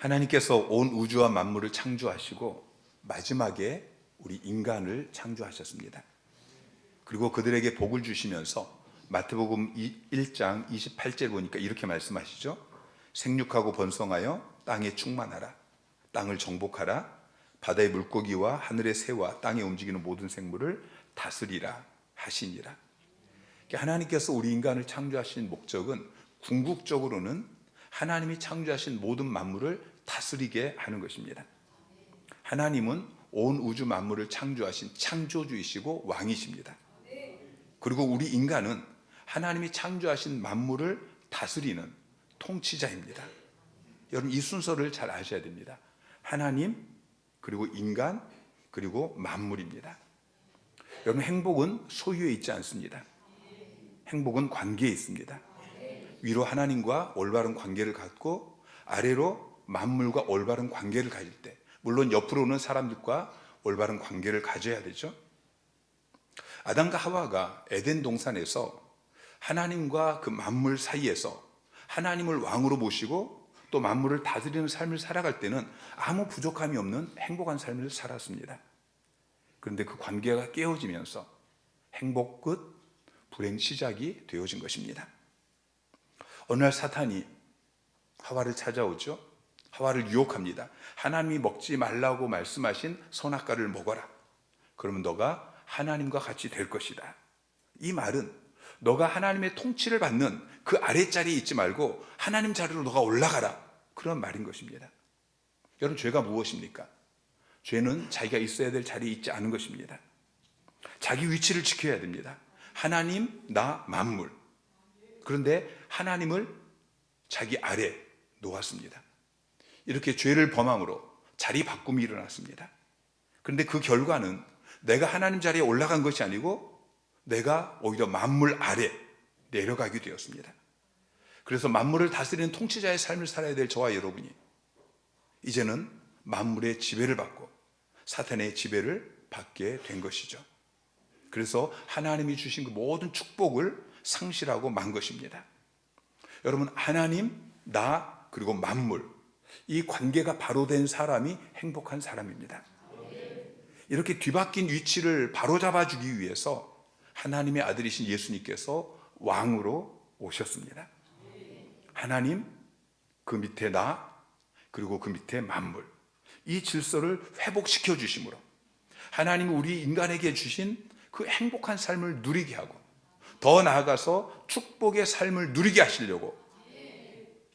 하나님께서 온 우주와 만물을 창조하시고 마지막에 우리 인간을 창조하셨습니다. 그리고 그들에게 복을 주시면서 마태복음 1장 28절 보니까 이렇게 말씀하시죠. 생육하고 번성하여 땅에 충만하라. 땅을 정복하라. 바다의 물고기와 하늘의 새와 땅에 움직이는 모든 생물을 다스리라 하시니라. 하나님께서 우리 인간을 창조하신 목적은 궁극적으로는 하나님이 창조하신 모든 만물을 다스리게 하는 것입니다. 하나님은 온 우주 만물을 창조하신 창조주이시고 왕이십니다. 그리고 우리 인간은 하나님이 창조하신 만물을 다스리는 통치자입니다. 여러분, 이 순서를 잘 아셔야 됩니다. 하나님, 그리고 인간, 그리고 만물입니다. 여러분, 행복은 소유에 있지 않습니다. 행복은 관계에 있습니다. 위로 하나님과 올바른 관계를 갖고 아래로 만물과 올바른 관계를 가질 때, 물론 옆으로는 사람들과 올바른 관계를 가져야 되죠. 아담과 하와가 에덴 동산에서 하나님과 그 만물 사이에서 하나님을 왕으로 모시고 또 만물을 다스리는 삶을 살아갈 때는 아무 부족함이 없는 행복한 삶을 살았습니다. 그런데 그 관계가 깨어지면서 행복 끝, 불행 시작이 되어진 것입니다. 어느 날 사탄이 하와를 찾아오죠. 하와를 유혹합니다. 하나님이 먹지 말라고 말씀하신 선악과를 먹어라. 그러면 너가 하나님과 같이 될 것이다. 이 말은 너가 하나님의 통치를 받는 그 아랫자리에 있지 말고 하나님 자리로 너가 올라가라, 그런 말인 것입니다. 여러분, 죄가 무엇입니까? 죄는 자기가 있어야 될 자리에 있지 않은 것입니다. 자기 위치를 지켜야 됩니다. 하나님, 나, 만물. 그런데 하나님을 자기 아래 놓았습니다. 이렇게 죄를 범함으로 자리 바꿈이 일어났습니다. 그런데 그 결과는 내가 하나님 자리에 올라간 것이 아니고 내가 오히려 만물 아래 내려가게 되었습니다. 그래서 만물을 다스리는 통치자의 삶을 살아야 될 저와 여러분이 이제는 만물의 지배를 받고 사탄의 지배를 받게 된 것이죠. 그래서 하나님이 주신 그 모든 축복을 상실하고 만 것입니다. 여러분, 하나님, 나, 그리고 만물, 이 관계가 바로 된 사람이 행복한 사람입니다. 이렇게 뒤바뀐 위치를 바로잡아주기 위해서 하나님의 아들이신 예수님께서 왕으로 오셨습니다. 하나님, 그 밑에 나, 그리고 그 밑에 만물, 이 질서를 회복시켜 주심으로 하나님이 우리 인간에게 주신 그 행복한 삶을 누리게 하고 더 나아가서 축복의 삶을 누리게 하시려고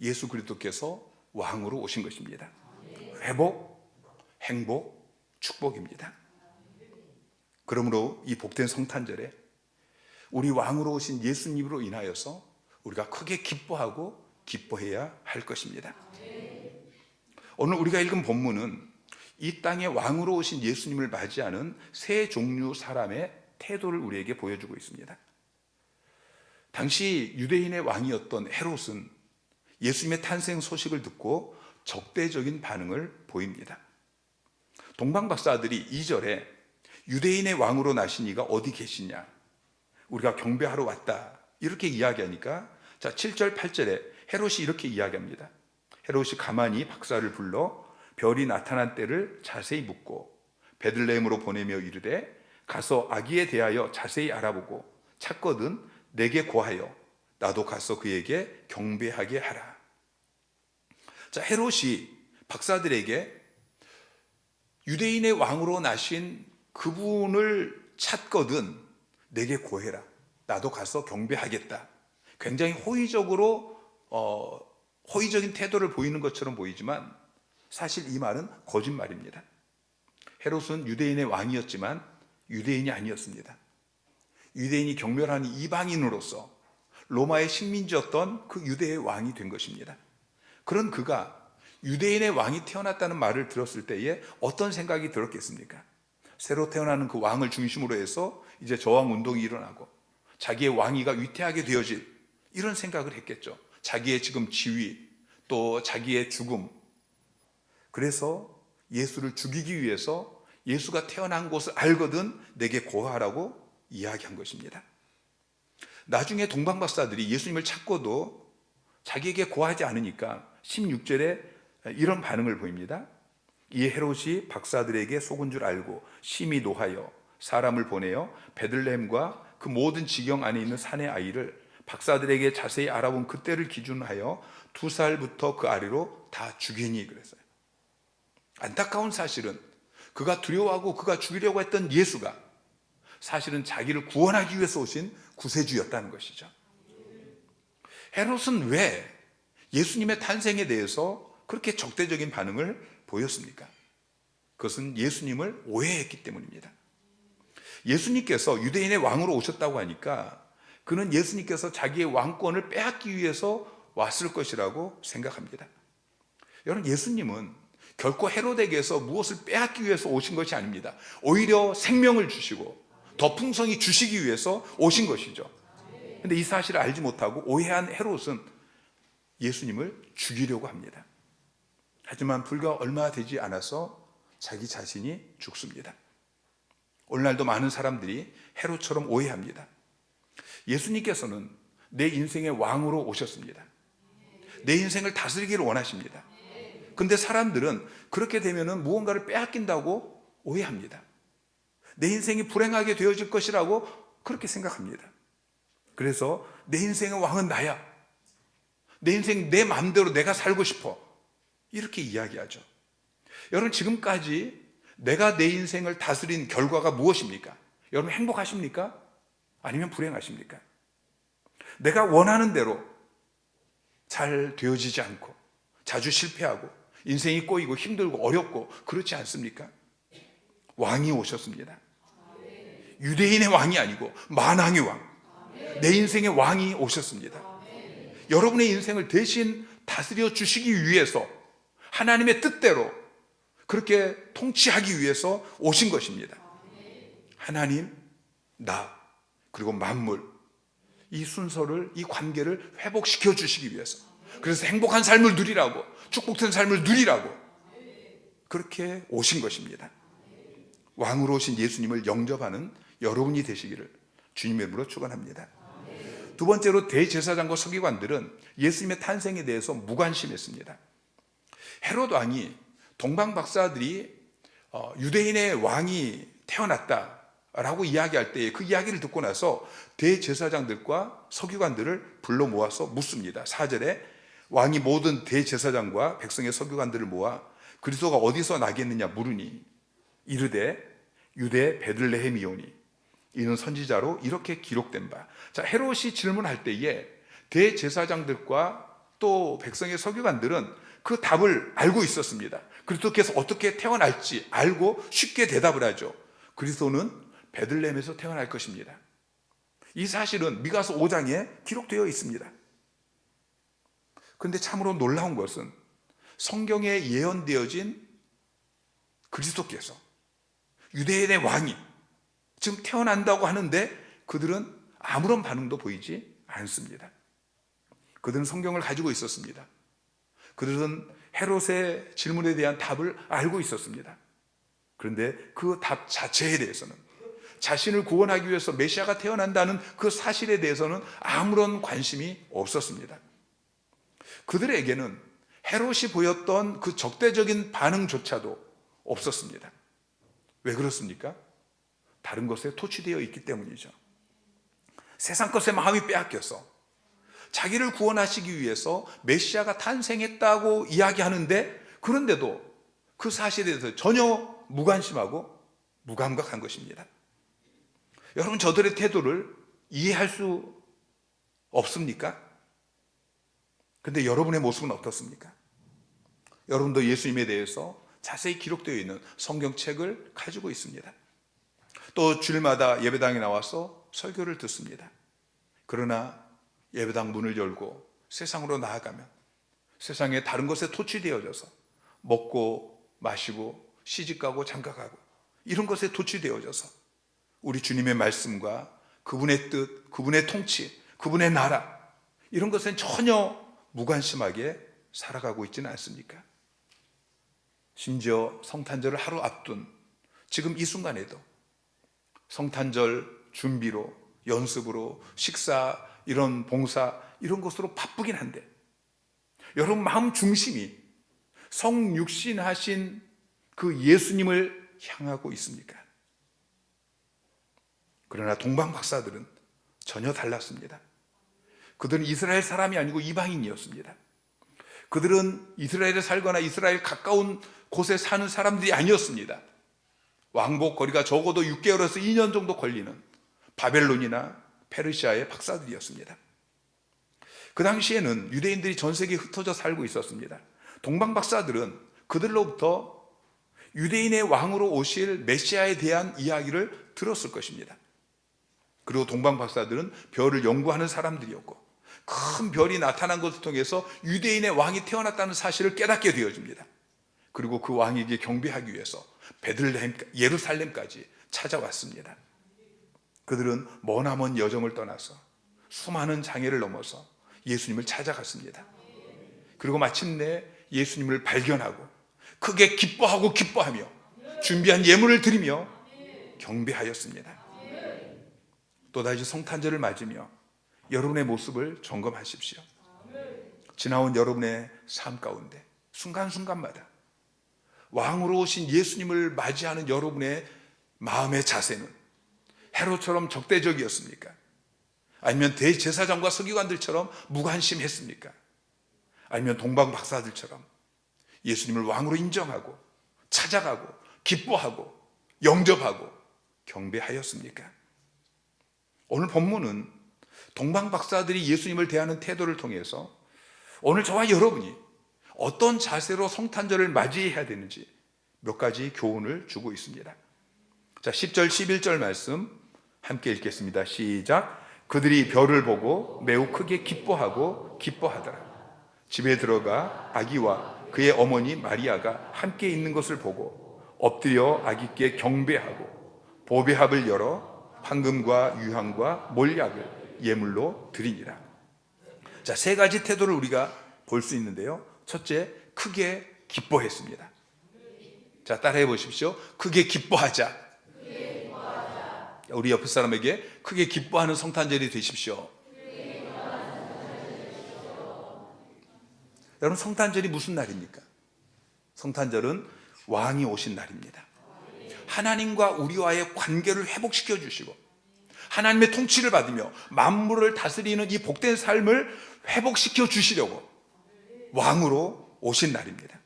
예수 그리스도께서 왕으로 오신 것입니다. 회복, 행복, 축복입니다. 그러므로 이 복된 성탄절에 우리 왕으로 오신 예수님으로 인하여서 우리가 크게 기뻐하고 기뻐해야 할 것입니다. 오늘 우리가 읽은 본문은 이 땅에 왕으로 오신 예수님을 맞이하는 세 종류 사람의 태도를 우리에게 보여주고 있습니다. 당시 유대인의 왕이었던 헤롯은 예수님의 탄생 소식을 듣고 적대적인 반응을 보입니다. 동방박사들이 2절에 유대인의 왕으로 나신 이가 어디 계시냐, 우리가 경배하러 왔다, 이렇게 이야기하니까 7절 8절에 헤롯이 이렇게 이야기합니다. 헤롯이 가만히 박사를 불러 별이 나타난 때를 자세히 묻고 베들레헴으로 보내며 이르되 가서 아기에 대하여 자세히 알아보고 찾거든 내게 고하여 나도 가서 그에게 경배하게 하라. 헤롯이 박사들에게 유대인의 왕으로 나신 그분을 찾거든 내게 고해라, 나도 가서 경배하겠다. 굉장히 호의적인 태도를 보이는 것처럼 보이지만 사실 이 말은 거짓말입니다. 헤롯은 유대인의 왕이었지만 유대인이 아니었습니다. 유대인이 경멸하는 이방인으로서 로마의 식민지였던 그 유대의 왕이 된 것입니다. 그런 그가 유대인의 왕이 태어났다는 말을 들었을 때에 어떤 생각이 들었겠습니까? 새로 태어나는 그 왕을 중심으로 해서 이제 저항 운동이 일어나고 자기의 왕위가 위태하게 되어질, 이런 생각을 했겠죠. 자기의 지금 지위, 또 자기의 죽음. 그래서 예수를 죽이기 위해서 예수가 태어난 곳을 알거든 내게 고하라고 이야기한 것입니다. 나중에 동방박사들이 예수님을 찾고도 자기에게 고하지 않으니까 16절에 이런 반응을 보입니다. 이 헤롯이 박사들에게 속은 줄 알고 심히 노하여 사람을 보내어 베들레헴과 그 모든 지경 안에 있는 산의 아이를 박사들에게 자세히 알아본 그때를 기준하여 2살부터 그 아래로 다 죽이니 그랬어요. 안타까운 사실은 그가 두려워하고 그가 죽이려고 했던 예수가 사실은 자기를 구원하기 위해서 오신 구세주였다는 것이죠. 헤롯은 왜 예수님의 탄생에 대해서 그렇게 적대적인 반응을 보였습니까? 그것은 예수님을 오해했기 때문입니다. 예수님께서 유대인의 왕으로 오셨다고 하니까 그는 예수님께서 자기의 왕권을 빼앗기 위해서 왔을 것이라고 생각합니다. 여러분, 예수님은 결코 헤롯에게서 무엇을 빼앗기 위해서 오신 것이 아닙니다. 오히려 생명을 주시고 더 풍성히 주시기 위해서 오신 것이죠. 그런데 이 사실을 알지 못하고 오해한 헤롯은 예수님을 죽이려고 합니다. 하지만 불과 얼마 되지 않아서 자기 자신이 죽습니다. 오늘날도 많은 사람들이 헤롯처럼 오해합니다. 예수님께서는 내 인생의 왕으로 오셨습니다. 내 인생을 다스리기를 원하십니다. 그런데 사람들은 그렇게 되면 무언가를 빼앗긴다고 오해합니다. 내 인생이 불행하게 되어질 것이라고 그렇게 생각합니다. 그래서 내 인생의 왕은 나야. 내 인생 내 마음대로 내가 살고 싶어. 이렇게 이야기하죠. 여러분, 지금까지 내가 내 인생을 다스린 결과가 무엇입니까? 여러분, 행복하십니까? 아니면 불행하십니까? 내가 원하는 대로 잘 되어지지 않고 자주 실패하고 인생이 꼬이고 힘들고 어렵고 그렇지 않습니까? 왕이 오셨습니다. 유대인의 왕이 아니고 만왕의 왕, 내 인생의 왕이 오셨습니다. 여러분의 인생을 대신 다스려 주시기 위해서 하나님의 뜻대로 그렇게 통치하기 위해서 오신 것입니다. 하나님, 나, 그리고 만물, 이 순서를, 이 관계를 회복시켜 주시기 위해서, 그래서 행복한 삶을 누리라고, 축복된 삶을 누리라고 그렇게 오신 것입니다. 왕으로 오신 예수님을 영접하는 여러분이 되시기를 주님의 이름으로 축원합니다. 두 번째로, 대제사장과 서기관들은 예수님의 탄생에 대해서 무관심했습니다. 헤롯 왕이 동방 박사들이 유대인의 왕이 태어났다라고 이야기할 때 그 이야기를 듣고 나서 대제사장들과 서기관들을 불러 모아서 묻습니다. 4절에 왕이 모든 대제사장과 백성의 서기관들을 모아 그리스도가 어디서 나겠느냐 물으니 이르되 유대 베들레헴이오니 이는 선지자로 이렇게 기록된 바. 자, 헤롯이 질문할 때에 대제사장들과 또 백성의 서기관들은 그 답을 알고 있었습니다. 그리스도께서 어떻게 태어날지 알고 쉽게 대답을 하죠. 그리스도는 베들레헴에서 태어날 것입니다. 이 사실은 미가서 5장에 기록되어 있습니다. 그런데 참으로 놀라운 것은 성경에 예언되어진 그리스도께서 유대인의 왕이 지금 태어난다고 하는데 그들은 아무런 반응도 보이지 않습니다. 그들은 성경을 가지고 있었습니다. 그들은 헤롯의 질문에 대한 답을 알고 있었습니다. 그런데 그 답 자체에 대해서는, 자신을 구원하기 위해서 메시아가 태어난다는 그 사실에 대해서는 아무런 관심이 없었습니다. 그들에게는 헤롯이 보였던 그 적대적인 반응조차도 없었습니다. 왜 그렇습니까? 다른 것에 토취되어 있기 때문이죠. 세상 것에 마음이 빼앗겨서 자기를 구원하시기 위해서 메시아가 탄생했다고 이야기하는데, 그런데도 그 사실에 대해서 전혀 무관심하고 무감각한 것입니다. 여러분, 저들의 태도를 이해할 수 없습니까? 근데 여러분의 모습은 어떻습니까? 여러분도 예수님에 대해서 자세히 기록되어 있는 성경책을 가지고 있습니다. 또 주일마다 예배당에 나와서 설교를 듣습니다. 그러나 예배당 문을 열고 세상으로 나아가면 세상에 다른 것에 토취되어져서 먹고 마시고 시집가고 장가가고 이런 것에 토취되어져서 우리 주님의 말씀과 그분의 뜻, 그분의 통치, 그분의 나라, 이런 것은 전혀 무관심하게 살아가고 있지는 않습니까? 심지어 성탄절을 하루 앞둔 지금 이 순간에도 성탄절 준비로, 연습으로, 식사, 이런 봉사, 이런 것으로 바쁘긴 한데 여러분 마음 중심이 성육신하신 그 예수님을 향하고 있습니까? 그러나 동방 박사들은 전혀 달랐습니다. 그들은 이스라엘 사람이 아니고 이방인이었습니다. 그들은 이스라엘에 살거나 이스라엘 가까운 곳에 사는 사람들이 아니었습니다. 왕복 거리가 적어도 6개월에서 2년 정도 걸리는 바벨론이나 페르시아의 박사들이었습니다. 그 당시에는 유대인들이 전 세계에 흩어져 살고 있었습니다. 동방 박사들은 그들로부터 유대인의 왕으로 오실 메시아에 대한 이야기를 들었을 것입니다. 그리고 동방 박사들은 별을 연구하는 사람들이었고 큰 별이 나타난 것을 통해서 유대인의 왕이 태어났다는 사실을 깨닫게 되어집니다. 그리고 그 왕에게 경배하기 위해서 베들레헴, 예루살렘까지 찾아왔습니다. 그들은 머나먼 여정을 떠나서 수많은 장애를 넘어서 예수님을 찾아갔습니다. 그리고 마침내 예수님을 발견하고 크게 기뻐하고 기뻐하며 준비한 예물을 드리며 경배하였습니다. 또다시 성탄절을 맞으며 여러분의 모습을 점검하십시오. 지나온 여러분의 삶 가운데 순간순간마다 왕으로 오신 예수님을 맞이하는 여러분의 마음의 자세는 헤롯처럼 적대적이었습니까? 아니면 대제사장과 서기관들처럼 무관심했습니까? 아니면 동방 박사들처럼 예수님을 왕으로 인정하고 찾아가고 기뻐하고 영접하고 경배하였습니까? 오늘 본문은 동방 박사들이 예수님을 대하는 태도를 통해서 오늘 저와 여러분이 어떤 자세로 성탄절을 맞이해야 되는지 몇 가지 교훈을 주고 있습니다. 자, 10절 11절 말씀 함께 읽겠습니다. 시작. 그들이 별을 보고 매우 크게 기뻐하고 기뻐하더라. 집에 들어가 아기와 그의 어머니 마리아가 함께 있는 것을 보고 엎드려 아기께 경배하고 보배합을 열어 황금과 유향과 몰약을 예물로 드리니라. 자, 세 가지 태도를 우리가 볼 수 있는데요. 첫째, 크게 기뻐했습니다. 자, 따라해 보십시오. 크게 기뻐하자. 우리 옆에 사람에게 크게 기뻐하는 성탄절이 되십시오. 여러분, 성탄절이 무슨 날입니까? 성탄절은 왕이 오신 날입니다. 하나님과 우리와의 관계를 회복시켜 주시고 하나님의 통치를 받으며 만물을 다스리는 이 복된 삶을 회복시켜 주시려고 왕으로 오신 날입니다.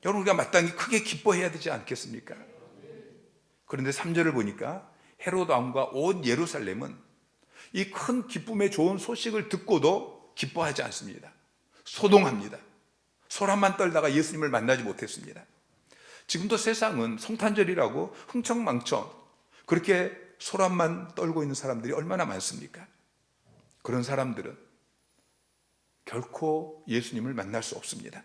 여러분, 우리가 마땅히 크게 기뻐해야 되지 않겠습니까? 그런데 3절을 보니까 헤롯 왕과 온 예루살렘은 이 큰 기쁨의 좋은 소식을 듣고도 기뻐하지 않습니다. 소동합니다. 소란만 떨다가 예수님을 만나지 못했습니다. 지금도 세상은 성탄절이라고 흥청망청 그렇게 소란만 떨고 있는 사람들이 얼마나 많습니까? 그런 사람들은 결코 예수님을 만날 수 없습니다.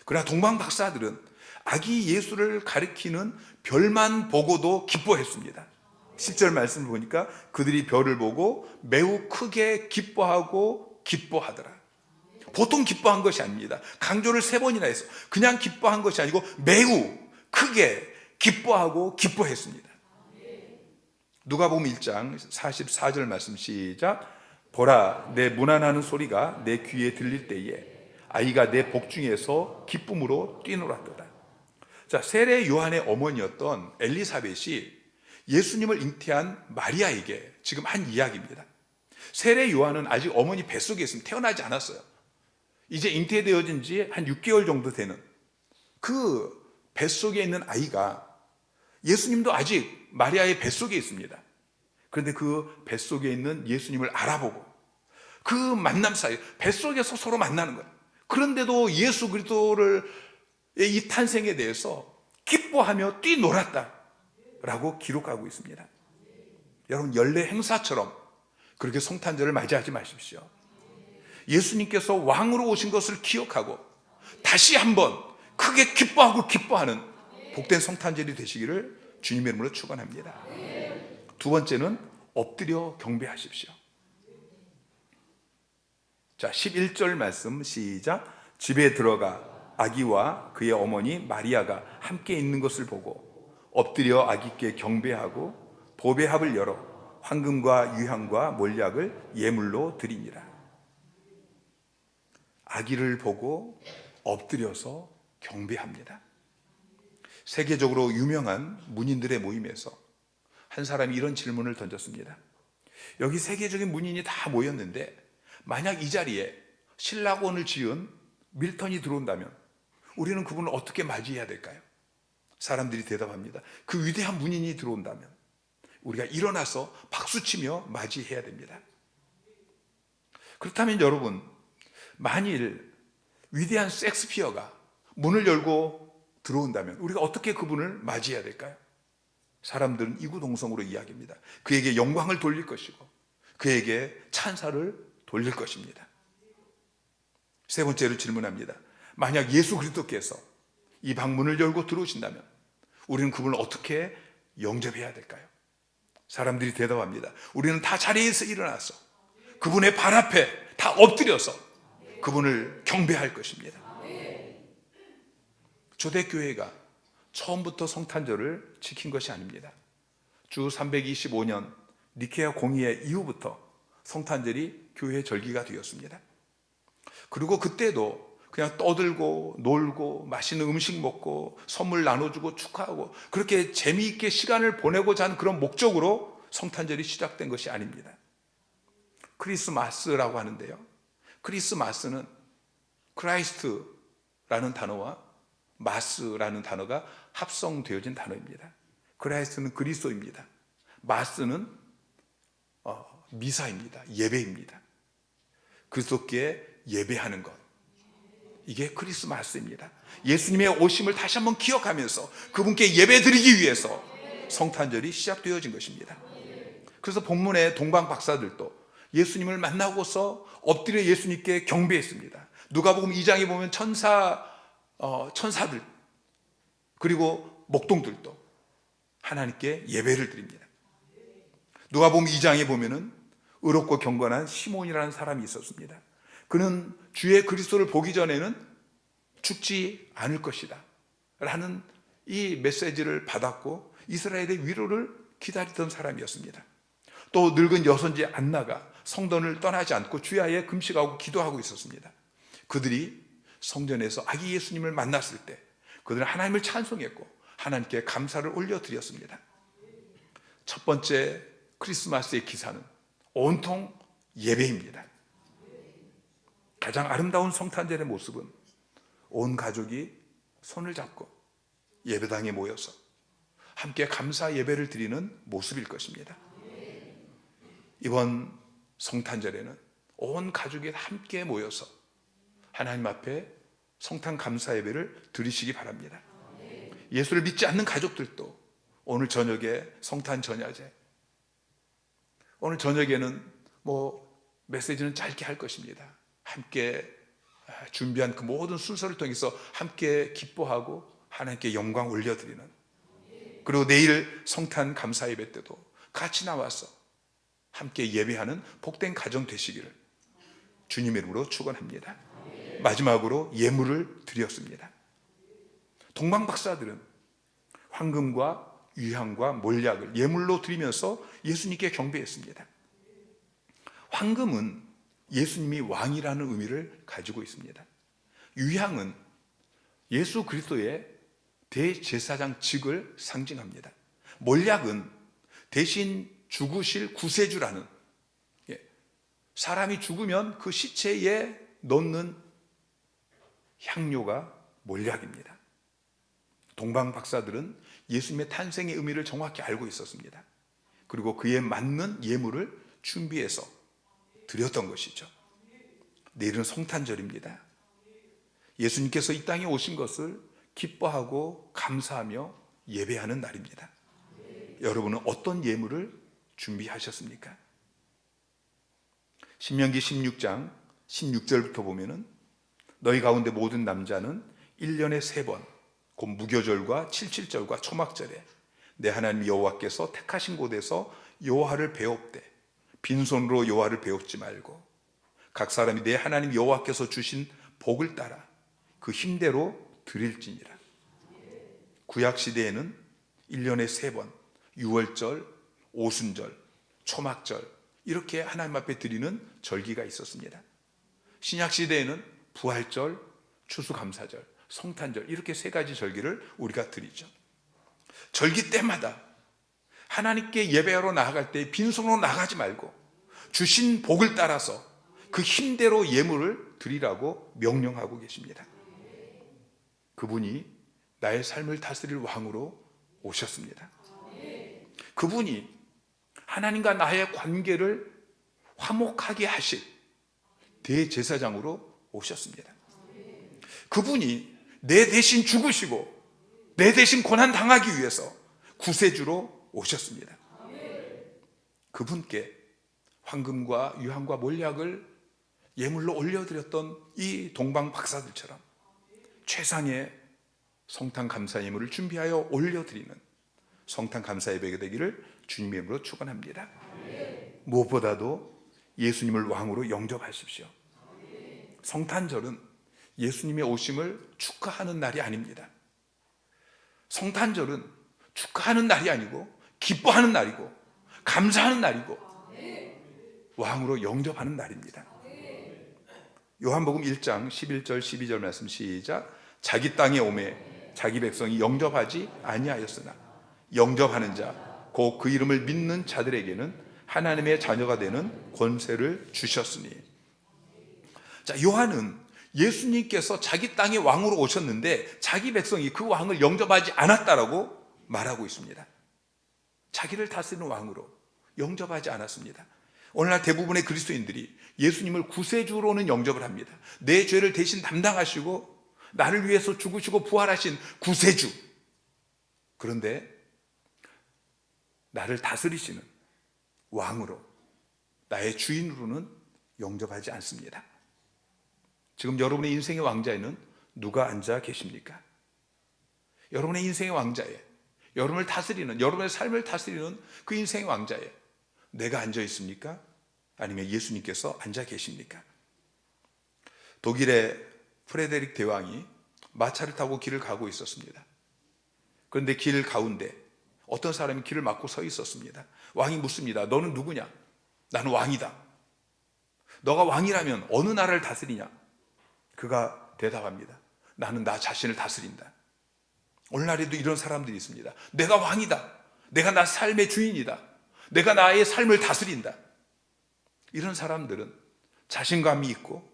그러나 동방 박사들은 아기 예수를 가리키는 별만 보고도 기뻐했습니다. 10절 말씀을 보니까 그들이 별을 보고 매우 크게 기뻐하고 기뻐하더라. 보통 기뻐한 것이 아닙니다. 강조를 3번이나 해서 그냥 기뻐한 것이 아니고 매우 크게 기뻐하고 기뻐했습니다. 누가복음 1장 44절 말씀 시작. 보라, 내 문안하는 소리가 내 귀에 들릴 때에 아이가 내 복중에서 기쁨으로 뛰놀았도다. 자, 세례 요한의 어머니였던 엘리사벳이 예수님을 잉태한 마리아에게 지금 한 이야기입니다. 세례 요한은 아직 어머니 뱃속에 있으면 태어나지 않았어요. 이제 잉태되어진 지 한 6개월 정도 되는 그 뱃속에 있는 아이가 예수님도 아직 마리아의 뱃속에 있습니다. 그런데 그 뱃속에 있는 예수님을 알아보고 그 만남 사이 뱃속에서 서로 만나는 거예요. 그런데도 예수 그리스도를 이 탄생에 대해서 기뻐하며 뛰놀았다라고 기록하고 있습니다. 여러분, 연례 행사처럼 그렇게 성탄절을 맞이하지 마십시오. 예수님께서 왕으로 오신 것을 기억하고 다시 한번 크게 기뻐하고 기뻐하는 복된 성탄절이 되시기를 주님의 이름으로 축원합니다. 두 번째는 엎드려 경배하십시오. 자, 11절 말씀 시작. 집에 들어가 아기와 그의 어머니 마리아가 함께 있는 것을 보고 엎드려 아기께 경배하고 보배합을 열어 황금과 유향과 몰약을 예물로 드리니라. 아기를 보고 엎드려서 경배합니다. 세계적으로 유명한 문인들의 모임에서 한 사람이 이런 질문을 던졌습니다. 여기 세계적인 문인이 다 모였는데 만약 이 자리에 신라권을 지은 밀턴이 들어온다면 우리는 그분을 어떻게 맞이해야 될까요? 사람들이 대답합니다. 그 위대한 문인이 들어온다면 우리가 일어나서 박수치며 맞이해야 됩니다. 그렇다면 여러분, 만일 위대한 셰익스피어가 문을 열고 들어온다면 우리가 어떻게 그분을 맞이해야 될까요? 사람들은 이구동성으로 이야기합니다. 그에게 영광을 돌릴 것이고 그에게 찬사를 돌릴 것입니다. 세 번째로 질문합니다. 만약 예수 그리스도께서 이 방문을 열고 들어오신다면 우리는 그분을 어떻게 영접해야 될까요? 사람들이 대답합니다. 우리는 다 자리에서 일어나서 그분의 발 앞에 다 엎드려서 그분을 경배할 것입니다. 초대교회가 처음부터 성탄절을 지킨 것이 아닙니다. 주 325년 니케아 공의회 이후부터 성탄절이 교회의 절기가 되었습니다. 그리고 그때도 그냥 떠들고 놀고 맛있는 음식 먹고 선물 나눠주고 축하하고 그렇게 재미있게 시간을 보내고자 하는 그런 목적으로 성탄절이 시작된 것이 아닙니다. 크리스마스라고 하는데요, 크리스마스는 크라이스트라는 단어와 마스라는 단어가 합성되어진 단어입니다. 크라이스트는 그리스도입니다. 마스는 미사입니다. 예배입니다. 그리스도께 예배하는 것, 이게 크리스마스입니다. 예수님의 오심을 다시 한번 기억하면서 그분께 예배드리기 위해서 성탄절이 시작되어진 것입니다. 그래서 본문의 동방 박사들도 예수님을 만나고서 엎드려 예수님께 경배했습니다. 누가복음 2장에 보면 천사들 그리고 목동들도 하나님께 예배를 드립니다. 누가복음 2장에 보면은 의롭고 경건한 시몬이라는 사람이 있었습니다. 그는 주의 그리스도를 보기 전에는 죽지 않을 것이다 라는 이 메시지를 받았고 이스라엘의 위로를 기다리던 사람이었습니다. 또 늙은 여선지 안나가 성전을 떠나지 않고 주야에 금식하고 기도하고 있었습니다. 그들이 성전에서 아기 예수님을 만났을 때 그들은 하나님을 찬송했고 하나님께 감사를 올려드렸습니다. 첫 번째 크리스마스의 기사는 온통 예배입니다. 가장 아름다운 성탄절의 모습은 온 가족이 손을 잡고 예배당에 모여서 함께 감사 예배를 드리는 모습일 것입니다. 이번 성탄절에는 온 가족이 함께 모여서 하나님 앞에 성탄 감사 예배를 드리시기 바랍니다. 예수를 믿지 않는 가족들도 오늘 저녁에 성탄 전야제, 오늘 저녁에는 메시지는 짧게 할 것입니다. 함께 준비한 그 모든 순서를 통해서 함께 기뻐하고 하나님께 영광 올려드리는, 그리고 내일 성탄 감사 예배 때도 같이 나와서 함께 예배하는 복된 가정 되시기를 주님의 이름으로 축원합니다. 마지막으로 예물을 드렸습니다. 동방 박사들은 황금과 유향과 몰약을 예물로 드리면서 예수님께 경배했습니다. 황금은 예수님이 왕이라는 의미를 가지고 있습니다. 유향은 예수 그리스도의 대제사장직을 상징합니다. 몰약은 대신 죽으실 구세주라는, 사람이 죽으면 그 시체에 넣는 향료가 몰약입니다. 동방 박사들은 예수님의 탄생의 의미를 정확히 알고 있었습니다. 그리고 그에 맞는 예물을 준비해서 드렸던 것이죠. 내일은 성탄절입니다. 예수님께서 이 땅에 오신 것을 기뻐하고 감사하며 예배하는 날입니다. 여러분은 어떤 예물을 준비하셨습니까? 신명기 16장 16절부터 보면은 너희 가운데 모든 남자는 1년에 3번 곧 무교절과 칠칠절과 초막절에 내 하나님 여호와께서 택하신 곳에서 여호와를 배웁되 빈손으로 여호와를 배웁지 말고 각 사람이 내 하나님 여호와께서 주신 복을 따라 그 힘대로 드릴지니라. 구약 시대에는 1년에 3번 유월절, 오순절, 초막절 이렇게 하나님 앞에 드리는 절기가 있었습니다. 신약 시대에는 부활절, 추수감사절, 성탄절 이렇게 세 가지 절기를 우리가 드리죠. 절기 때마다 하나님께 예배하러 나아갈 때 빈손으로 나가지 말고 주신 복을 따라서 그 힘대로 예물을 드리라고 명령하고 계십니다. 그분이 나의 삶을 다스릴 왕으로 오셨습니다. 그분이 하나님과 나의 관계를 화목하게 하실 대제사장으로 오셨습니다. 그분이 내 대신 죽으시고 내 대신 고난당하기 위해서 구세주로 오셨습니다. 그분께 황금과 유황과 몰약을 예물로 올려드렸던 이 동방 박사들처럼 최상의 성탄 감사 예물을 준비하여 올려드리는 성탄 감사 예배가 되기를 주님의 이름으로 축원합니다. 무엇보다도 예수님을 왕으로 영접하십시오. 성탄절은 예수님의 오심을 축하하는 날이 아닙니다. 성탄절은 축하하는 날이 아니고 기뻐하는 날이고 감사하는 날이고 왕으로 영접하는 날입니다. 요한복음 1장 11절 12절 말씀 시작. 자기 땅에 오매 자기 백성이 영접하지 아니하였으나 영접하는 자 곧 그 이름을 믿는 자들에게는 하나님의 자녀가 되는 권세를 주셨으니. 자, 요한은 예수님께서 자기 땅의 왕으로 오셨는데 자기 백성이 그 왕을 영접하지 않았다라고 말하고 있습니다. 자기를 다스리는 왕으로 영접하지 않았습니다. 오늘날 대부분의 그리스도인들이 예수님을 구세주로는 영접을 합니다. 내 죄를 대신 담당하시고 나를 위해서 죽으시고 부활하신 구세주. 그런데 나를 다스리시는 왕으로, 나의 주인으로는 영접하지 않습니다. 지금 여러분의 인생의 왕자에는 누가 앉아 계십니까? 여러분의 인생의 왕자에, 여러분을 다스리는, 여러분의 삶을 다스리는 그 인생의 왕자에 내가 앉아 있습니까? 아니면 예수님께서 앉아 계십니까? 독일의 프레데릭 대왕이 마차를 타고 길을 가고 있었습니다. 그런데 길 가운데 어떤 사람이 길을 막고 서 있었습니다. 왕이 묻습니다. 너는 누구냐? 나는 왕이다. 너가 왕이라면 어느 나라를 다스리냐? 그가 대답합니다. 나는 나 자신을 다스린다. 오늘날에도 이런 사람들이 있습니다. 내가 왕이다. 내가 나 삶의 주인이다. 내가 나의 삶을 다스린다. 이런 사람들은 자신감이 있고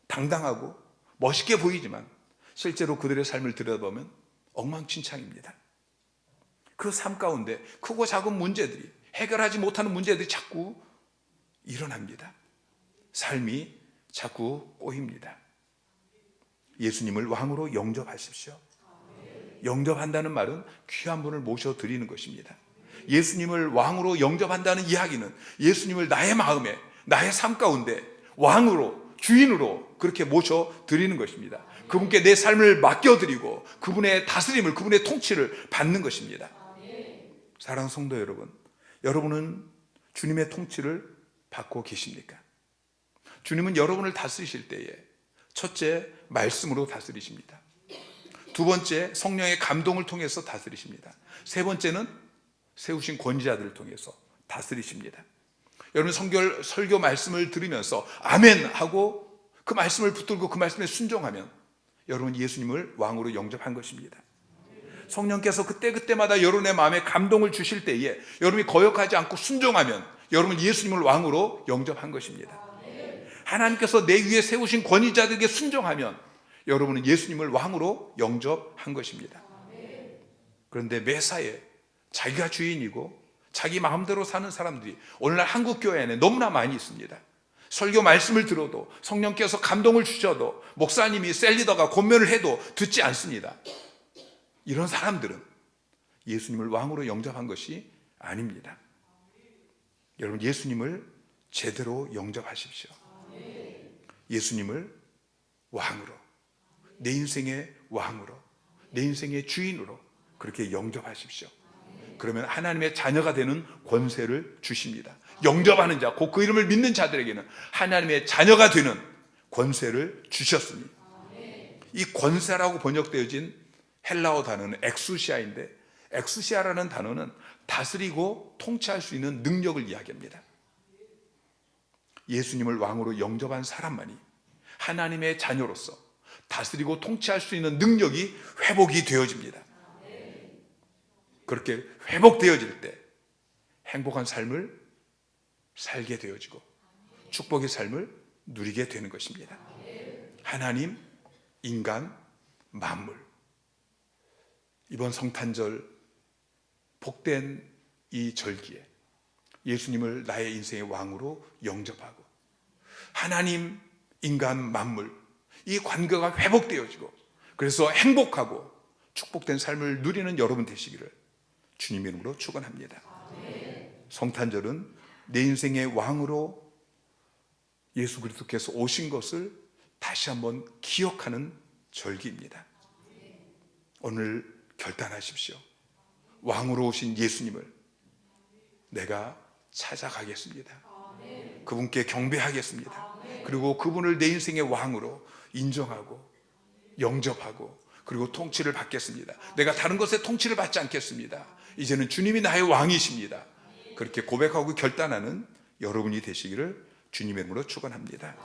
당당하고 멋있게 보이지만 실제로 그들의 삶을 들여다보면 엉망진창입니다. 그 삶 가운데 크고 작은 문제들이, 해결하지 못하는 문제들이 자꾸 일어납니다. 삶이 자꾸 꼬입니다. 예수님을 왕으로 영접하십시오. 영접한다는 말은 귀한 분을 모셔드리는 것입니다. 예수님을 왕으로 영접한다는 이야기는 예수님을 나의 마음에, 나의 삶 가운데 왕으로, 주인으로 그렇게 모셔드리는 것입니다. 그분께 내 삶을 맡겨드리고 그분의 다스림을, 그분의 통치를 받는 것입니다. 사랑하는 성도 여러분, 여러분은 주님의 통치를 받고 계십니까? 주님은 여러분을 다스리실 때에 첫째, 말씀으로 다스리십니다. 두 번째, 성령의 감동을 통해서 다스리십니다. 세 번째는 세우신 권위자들을 통해서 다스리십니다. 여러분 설교 말씀을 들으면서 아멘 하고 그 말씀을 붙들고 그 말씀에 순종하면 여러분 예수님을 왕으로 영접한 것입니다. 성령께서 그때그때마다 여러분의 마음에 감동을 주실 때에 여러분이 거역하지 않고 순종하면 여러분 예수님을 왕으로 영접한 것입니다. 하나님께서 내 위에 세우신 권위자들에게 순종하면 여러분은 예수님을 왕으로 영접한 것입니다. 그런데 매사에 자기가 주인이고 자기 마음대로 사는 사람들이 오늘날 한국 교회 안에 너무나 많이 있습니다. 설교 말씀을 들어도 성령께서 감동을 주셔도 목사님이 셀리더가 권면을 해도 듣지 않습니다. 이런 사람들은 예수님을 왕으로 영접한 것이 아닙니다. 여러분 예수님을 제대로 영접하십시오. 예수님을 왕으로, 내 인생의 왕으로, 내 인생의 주인으로 그렇게 영접하십시오. 그러면 하나님의 자녀가 되는 권세를 주십니다. 영접하는 자, 곧 그 이름을 믿는 자들에게는 하나님의 자녀가 되는 권세를 주셨으니, 이 권세라고 번역되어진 헬라어 단어는 엑수시아인데, 엑수시아라는 단어는 다스리고 통치할 수 있는 능력을 이야기합니다. 예수님을 왕으로 영접한 사람만이 하나님의 자녀로서 다스리고 통치할 수 있는 능력이 회복이 되어집니다. 그렇게 회복되어질 때 행복한 삶을 살게 되어지고 축복의 삶을 누리게 되는 것입니다. 하나님, 인간, 만물. 이번 성탄절 복된 이 절기에 예수님을 나의 인생의 왕으로 영접하고 하나님, 인간, 만물 이 관계가 회복되어지고 그래서 행복하고 축복된 삶을 누리는 여러분 되시기를 주님의 이름으로 축원합니다. 성탄절은 내 인생의 왕으로 예수 그리스도께서 오신 것을 다시 한번 기억하는 절기입니다. 오늘 결단하십시오. 왕으로 오신 예수님을 내가 찾아가겠습니다. 그분께 경배하겠습니다. 그리고 그분을 내 인생의 왕으로 인정하고 영접하고 그리고 통치를 받겠습니다. 내가 다른 것에 통치를 받지 않겠습니다. 이제는 주님이 나의 왕이십니다. 그렇게 고백하고 결단하는 여러분이 되시기를 주님의 이름으로 축원합니다.